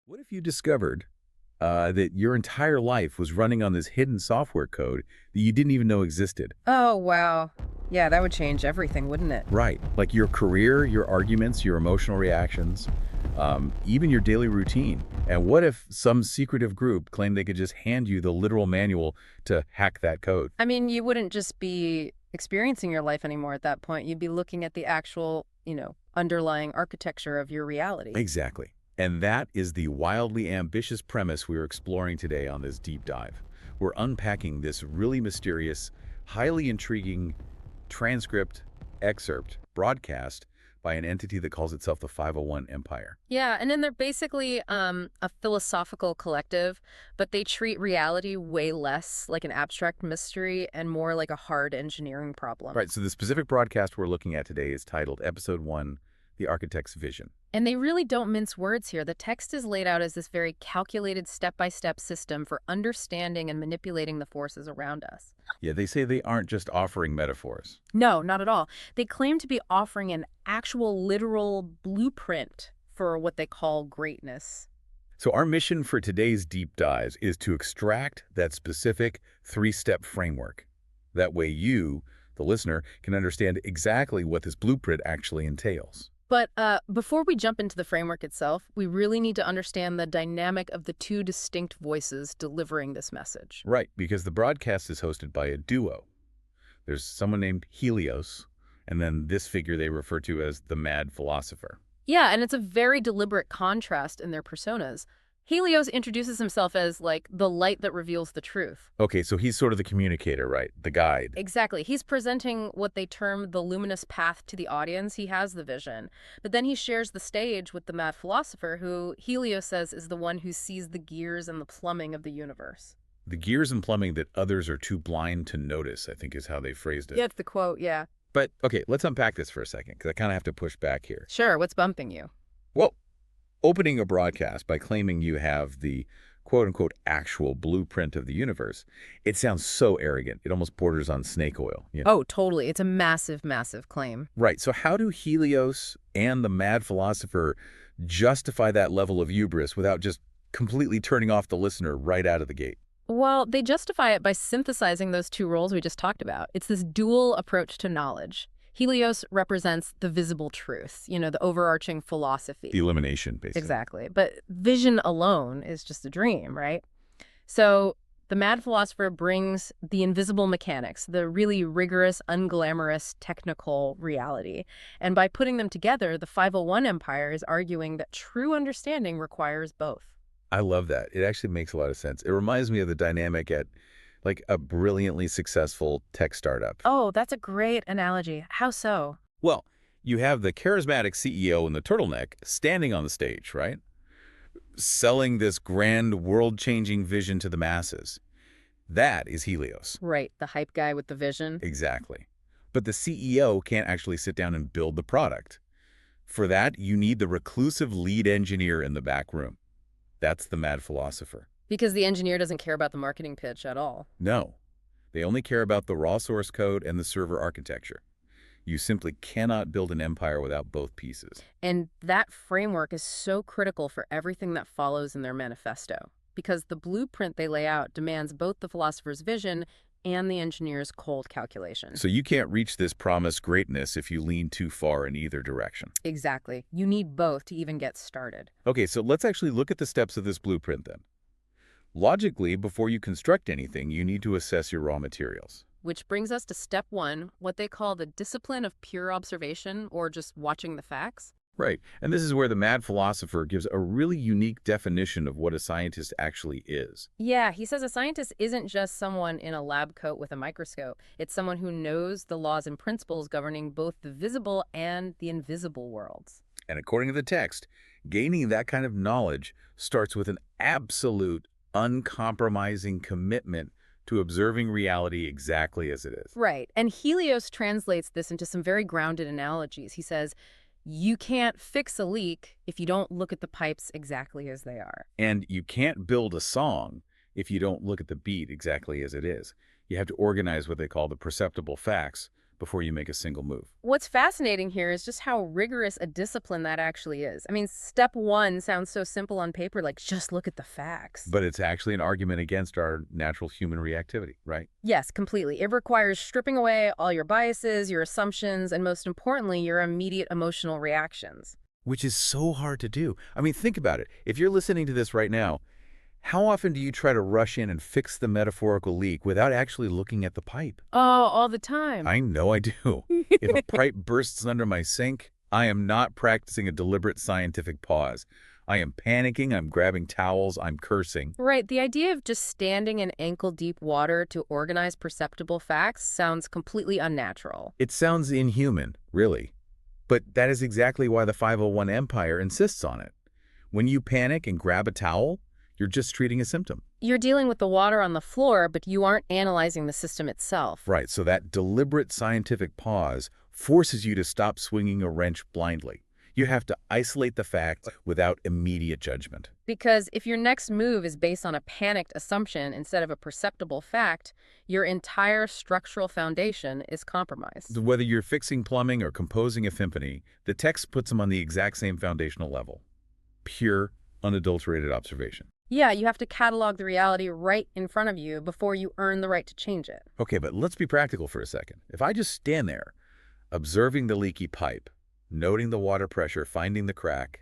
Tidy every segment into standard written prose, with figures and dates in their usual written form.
What if you discovered that your entire life was running on this hidden software code that you didn't even know existed? Oh, wow. Yeah, that would change everything, wouldn't it? Right. Like your career, your arguments, your emotional reactions, even your daily routine. And what if some secretive group claimed they could just hand you the literal manual to hack that code? I mean, you wouldn't just be experiencing your life anymore at that point. You'd be looking at the actual, underlying architecture of your reality. Exactly. And that is the wildly ambitious premise we are exploring today on this deep dive. We're unpacking this really mysterious, highly intriguing transcript excerpt broadcast by an entity that calls itself the 501 Empire. Yeah, and then they're basically a philosophical collective, but they treat reality way less like an abstract mystery and more like a hard engineering problem. Right, so the specific broadcast we're looking at today is titled Episode 1, The Architect's Vision. And they really don't mince words here. The text is laid out as this very calculated step-by-step system for understanding and manipulating the forces around us. Yeah, they say they aren't just offering metaphors. No, not at all. They claim to be offering an actual literal blueprint for what they call greatness. So our mission for today's deep dives is to extract that specific three-step framework. That way you, the listener, can understand exactly what this blueprint actually entails. But before we jump into the framework itself, we really need to understand the dynamic of the two distinct voices delivering this message. Right, because the broadcast is hosted by a duo. There's someone named Helios, and then this figure they refer to as the Mad Philosopher. Yeah, and it's a very deliberate contrast in their personas. Helios introduces himself as, like, the light that reveals the truth. Okay, so he's sort of the communicator, right? The guide. Exactly. He's presenting what they term the luminous path to the audience. He has the vision. But then he shares the stage with the Mad Philosopher, who Helios says is the one who sees the gears and the plumbing of the universe. The gears and plumbing that others are too blind to notice, I think is how they phrased it. Yeah, it's the quote, yeah. But, okay, let's unpack this for a second, because I kind of have to push back here. Sure, what's bumping you? Well, opening a broadcast by claiming you have the quote-unquote actual blueprint of the universe, it sounds so arrogant. It almost borders on snake oil. Oh, totally. It's a massive, massive claim. Right. So how do Helios and the Mad Philosopher justify that level of hubris without just completely turning off the listener right out of the gate? Well, they justify it by synthesizing those two roles we just talked about. It's this dual approach to knowledge. Helios represents the visible truth, the overarching philosophy. The elimination, basically. Exactly. But vision alone is just a dream, right? So the Mad Philosopher brings the invisible mechanics, the really rigorous, unglamorous, technical reality. And by putting them together, the 501 Empire is arguing that true understanding requires both. I love that. It actually makes a lot of sense. It reminds me of the dynamic at like a brilliantly successful tech startup. Oh, that's a great analogy. How so? Well, you have the charismatic CEO in the turtleneck standing on the stage, right? Selling this grand world-changing vision to the masses. That is Helios. Right, the hype guy with the vision. Exactly. But the CEO can't actually sit down and build the product. For that, you need the reclusive lead engineer in the back room. That's the Mad Philosopher. Because the engineer doesn't care about the marketing pitch at all. No. They only care about the raw source code and the server architecture. You simply cannot build an empire without both pieces. And that framework is so critical for everything that follows in their manifesto, because the blueprint they lay out demands both the philosopher's vision and the engineer's cold calculation. So you can't reach this promised greatness if you lean too far in either direction. Exactly. You need both to even get started. Okay, so let's actually look at the steps of this blueprint then. Logically, before you construct anything, you need to assess your raw materials. Which brings us to step one, what they call the discipline of pure observation, or just watching the facts. Right, and this is where the Mad Philosopher gives a really unique definition of what a scientist actually is. Yeah, he says a scientist isn't just someone in a lab coat with a microscope. It's someone who knows the laws and principles governing both the visible and the invisible worlds. And according to the text, gaining that kind of knowledge starts with an absolute, uncompromising commitment to observing reality exactly as it is. Right, and Helios translates this into some very grounded analogies. He says, you can't fix a leak if you don't look at the pipes exactly as they are. And you can't build a song if you don't look at the beat exactly as it is. You have to organize what they call the perceptible facts before you make a single move. What's fascinating here is just how rigorous a discipline that actually is. I mean, step one sounds so simple on paper, like just look at the facts. But it's actually an argument against our natural human reactivity, right? Yes, completely. It requires stripping away all your biases, your assumptions, and most importantly, your immediate emotional reactions. Which is so hard to do. I mean, think about it. If you're listening to this right now, how often do you try to rush in and fix the metaphorical leak without actually looking at the pipe? Oh, all the time. I know I do. If a pipe bursts under my sink, I am not practicing a deliberate scientific pause. I am panicking, I'm grabbing towels, I'm cursing. Right. The idea of just standing in ankle-deep water to organize perceptible facts sounds completely unnatural. It sounds inhuman, really. But that is exactly why the 501 Empire insists on it. When you panic and grab a towel, you're just treating a symptom. You're dealing with the water on the floor, but you aren't analyzing the system itself. Right, so that deliberate scientific pause forces you to stop swinging a wrench blindly. You have to isolate the facts without immediate judgment. Because if your next move is based on a panicked assumption instead of a perceptible fact, your entire structural foundation is compromised. Whether you're fixing plumbing or composing a symphony, the text puts them on the exact same foundational level. Pure, unadulterated observation. Yeah, you have to catalog the reality right in front of you before you earn the right to change it. Okay, but let's be practical for a second. If I just stand there, observing the leaky pipe, noting the water pressure, finding the crack,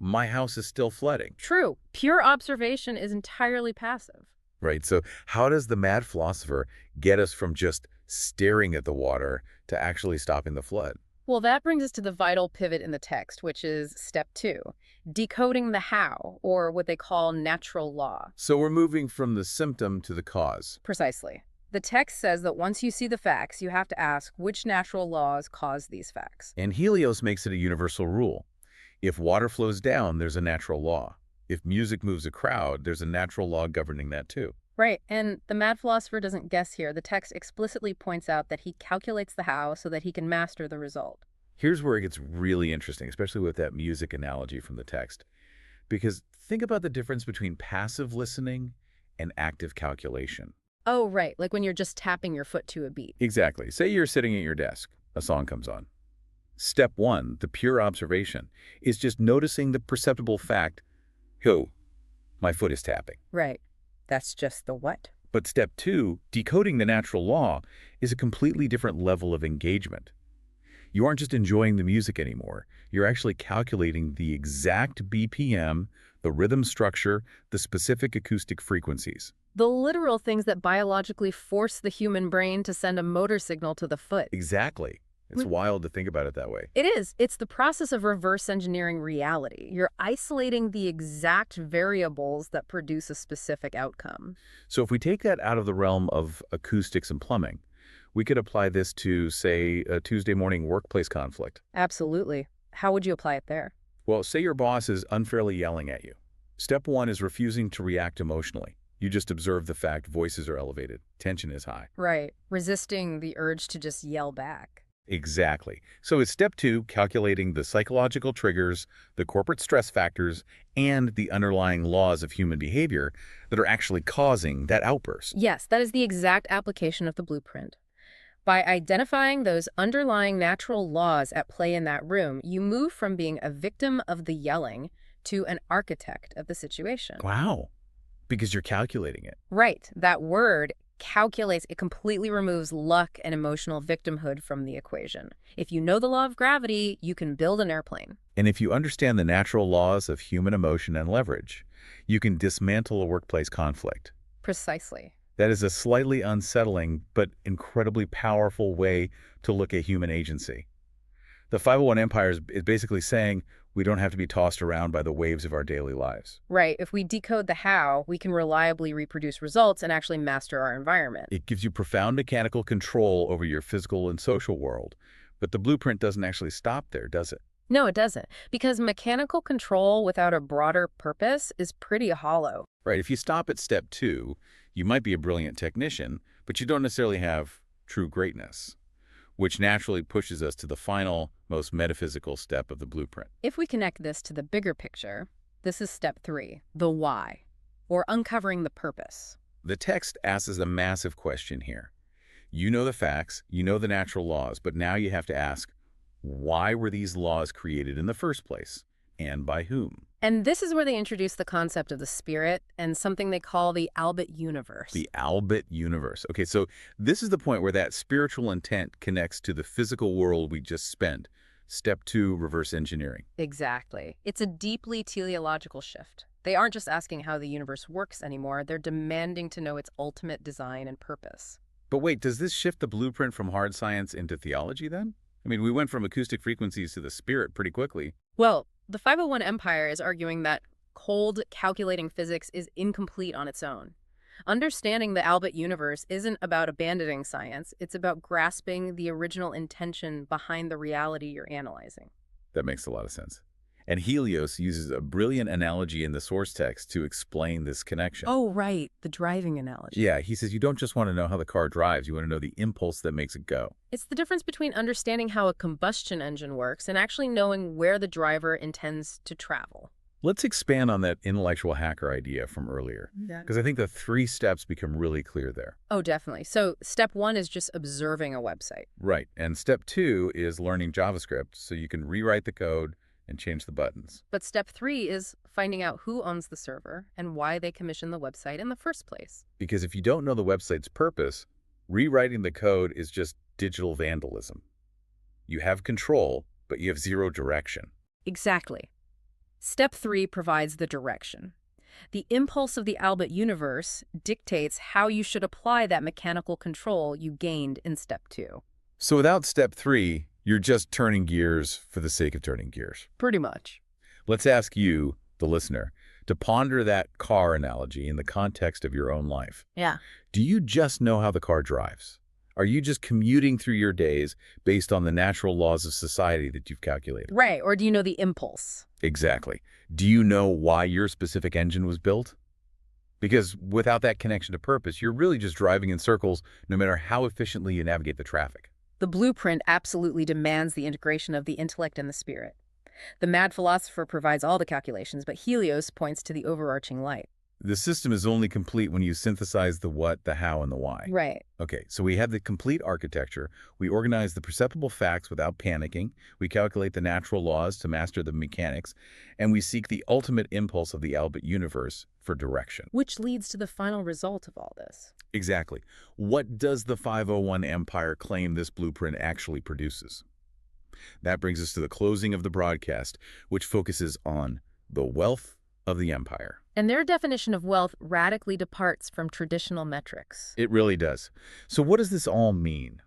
my house is still flooding. True. Pure observation is entirely passive. Right, so how does the Mad Philosopher get us from just staring at the water to actually stopping the flood? Well, that brings us to the vital pivot in the text, which is step 2, decoding the how, or what they call natural law. So we're moving from the symptom to the cause. Precisely. The text says that once you see the facts, you have to ask which natural laws cause these facts. And Helios makes it a universal rule. If water flows down, there's a natural law. If music moves a crowd, there's a natural law governing that too. Right, and the Mad Philosopher doesn't guess here. The text explicitly points out that he calculates the how so that he can master the result. Here's where it gets really interesting, especially with that music analogy from the text. Because think about the difference between passive listening and active calculation. Oh, right, like when you're just tapping your foot to a beat. Exactly. Say you're sitting at your desk. A song comes on. Step 1, the pure observation, is just noticing the perceptible fact, "Yo, my foot is tapping." Right. That's just the what? But step 2, decoding the natural law, is a completely different level of engagement. You aren't just enjoying the music anymore. You're actually calculating the exact BPM, the rhythm structure, the specific acoustic frequencies. The literal things that biologically force the human brain to send a motor signal to the foot. Exactly. It's wild to think about it that way. It is. It's the process of reverse engineering reality. You're isolating the exact variables that produce a specific outcome. So if we take that out of the realm of acoustics and plumbing, we could apply this to, say, a Tuesday morning workplace conflict. Absolutely. How would you apply it there? Well, say your boss is unfairly yelling at you. Step 1 is refusing to react emotionally. You just observe the fact voices are elevated, tension is high. Right. Resisting the urge to just yell back. Exactly. So it's step 2, calculating the psychological triggers, the corporate stress factors, and the underlying laws of human behavior that are actually causing that outburst. Yes, that is the exact application of the blueprint. By identifying those underlying natural laws at play in that room, you move from being a victim of the yelling to an architect of the situation. Wow. Because you're calculating it. Right. That word calculates, it completely removes luck and emotional victimhood from the equation. If you know the law of gravity, you can build an airplane. And if you understand the natural laws of human emotion and leverage, you can dismantle a workplace conflict. Precisely. That is a slightly unsettling but incredibly powerful way to look at human agency. The 501 Empire is basically saying we don't have to be tossed around by the waves of our daily lives. Right. If we decode the how, we can reliably reproduce results and actually master our environment. It gives you profound mechanical control over your physical and social world. But the blueprint doesn't actually stop there, does it? No, it doesn't. Because mechanical control without a broader purpose is pretty hollow. Right. If you stop at step 2, you might be a brilliant technician, but you don't necessarily have true greatness, which naturally pushes us to the final, most metaphysical step of the blueprint. If we connect this to the bigger picture, this is step 3, the why, or uncovering the purpose. The text asks a massive question here. You know the facts, you know the natural laws, but now you have to ask, why were these laws created in the first place? And by whom? And this is where they introduce the concept of the spirit and something they call the Albit universe. The Albit universe. Okay, so this is the point where that spiritual intent connects to the physical world we just spent. Step 2, reverse engineering. Exactly. It's a deeply teleological shift. They aren't just asking how the universe works anymore, they're demanding to know its ultimate design and purpose. But wait, does this shift the blueprint from hard science into theology then? I mean, we went from acoustic frequencies to the spirit pretty quickly. Well, the 501 Empire is arguing that cold, calculating physics is incomplete on its own. Understanding the Albit universe isn't about abandoning science, it's about grasping the original intention behind the reality you're analyzing. That makes a lot of sense. And Helios uses a brilliant analogy in the source text to explain this connection. Oh, right, the driving analogy. Yeah, he says you don't just want to know how the car drives, you want to know the impulse that makes it go. It's the difference between understanding how a combustion engine works and actually knowing where the driver intends to travel. Let's expand on that intellectual hacker idea from earlier, because I think the 3 steps become really clear there. Oh, definitely. So step 1 is just observing a website. Right, and step 2 is learning JavaScript so you can rewrite the code and change the buttons. But step 3 is finding out who owns the server and why they commissioned the website in the first place. Because if you don't know the website's purpose, rewriting the code is just digital vandalism. You have control, but you have 0 direction. Exactly. Step 3 provides the direction. The impulse of the Albit universe dictates how you should apply that mechanical control you gained in step 2. So without step 3, you're just turning gears for the sake of turning gears. Pretty much. Let's ask you, the listener, to ponder that car analogy in the context of your own life. Yeah. Do you just know how the car drives? Are you just commuting through your days based on the natural laws of society that you've calculated? Right, or do you know the impulse? Exactly. Do you know why your specific engine was built? Because without that connection to purpose, you're really just driving in circles no matter how efficiently you navigate the traffic. The blueprint absolutely demands the integration of the intellect and the spirit. The Mad Philosopher provides all the calculations, but Helios points to the overarching light. The system is only complete when you synthesize the what, the how, and the why. Right. Okay, so we have the complete architecture. We organize the perceptible facts without panicking. We calculate the natural laws to master the mechanics. And we seek the ultimate impulse of the Albit universe for direction. Which leads to the final result of all this. Exactly. What does the 501 Empire claim this blueprint actually produces? That brings us to the closing of the broadcast, which focuses on the wealth of the empire. And their definition of wealth radically departs from traditional metrics. It really does. So what does this all mean?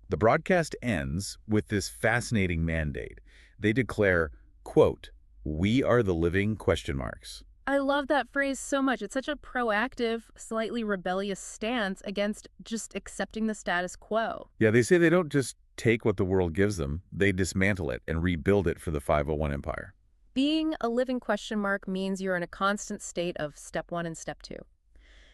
The broadcast ends with this fascinating mandate. They declare, quote, "We are the living question marks." I love that phrase so much. It's such a proactive, slightly rebellious stance against just accepting the status quo. Yeah, they say they don't just take what the world gives them, they dismantle it and rebuild it for the 501 Empire. Being a living question mark means you're in a constant state of step 1 and step 2.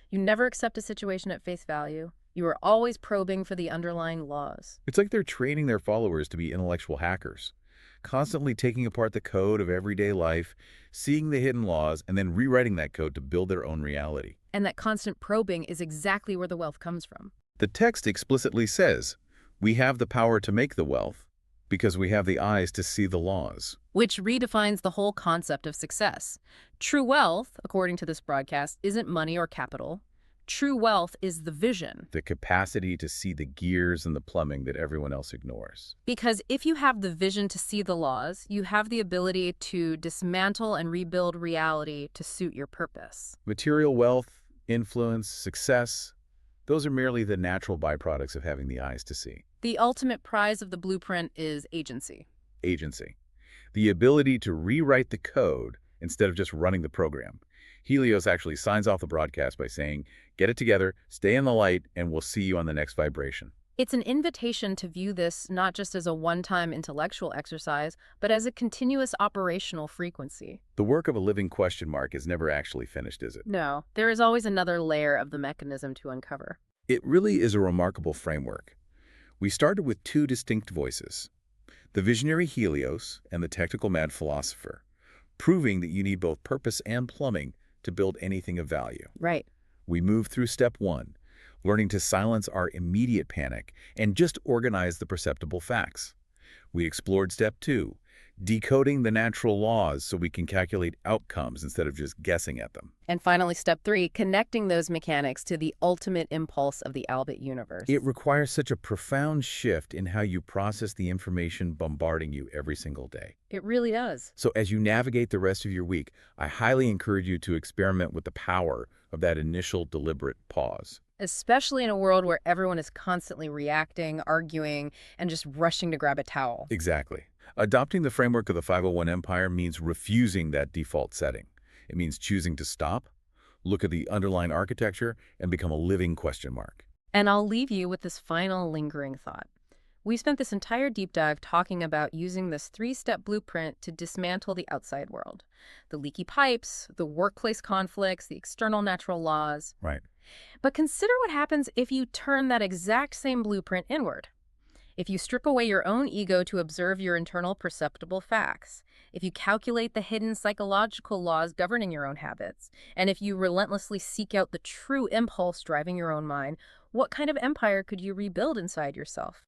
You never accept a situation at face value. You are always probing for the underlying laws. It's like they're training their followers to be intellectual hackers, constantly taking apart the code of everyday life, seeing the hidden laws, and then rewriting that code to build their own reality. And that constant probing is exactly where the wealth comes from. The text explicitly says, we have the power to make the wealth because we have the eyes to see the laws. Which redefines the whole concept of success. True wealth, according to this broadcast, isn't money or capital. True wealth is the vision. The capacity to see the gears and the plumbing that everyone else ignores. Because if you have the vision to see the laws, you have the ability to dismantle and rebuild reality to suit your purpose. Material wealth, influence, success, those are merely the natural byproducts of having the eyes to see. The ultimate prize of the blueprint is agency. Agency. The ability to rewrite the code instead of just running the program. Helios actually signs off the broadcast by saying, get it together, stay in the light, and we'll see you on the next vibration. It's an invitation to view this not just as a one-time intellectual exercise, but as a continuous operational frequency. The work of a living question mark is never actually finished, is it? No, there is always another layer of the mechanism to uncover. It really is a remarkable framework. We started with 2 distinct voices, the visionary Helios and the technical Mad Philosopher, proving that you need both purpose and plumbing to build anything of value. Right. We moved through step 1, learning to silence our immediate panic and just organize the perceptible facts. We explored step 2, decoding the natural laws so we can calculate outcomes instead of just guessing at them. And finally, step 3, connecting those mechanics to the ultimate impulse of the Albit universe. It requires such a profound shift in how you process the information bombarding you every single day. It really does. So as you navigate the rest of your week, I highly encourage you to experiment with the power of that initial deliberate pause. Especially in a world where everyone is constantly reacting, arguing, and just rushing to grab a towel. Exactly. Adopting the framework of the 501 Empire means refusing that default setting. It means choosing to stop, look at the underlying architecture, and become a living question mark. And I'll leave you with this final lingering thought. We spent this entire deep dive talking about using this 3-step blueprint to dismantle the outside world. The leaky pipes, the workplace conflicts, the external natural laws. Right. But consider what happens if you turn that exact same blueprint inward. If you strip away your own ego to observe your internal perceptible facts, if you calculate the hidden psychological laws governing your own habits, and if you relentlessly seek out the true impulse driving your own mind, what kind of empire could you rebuild inside yourself?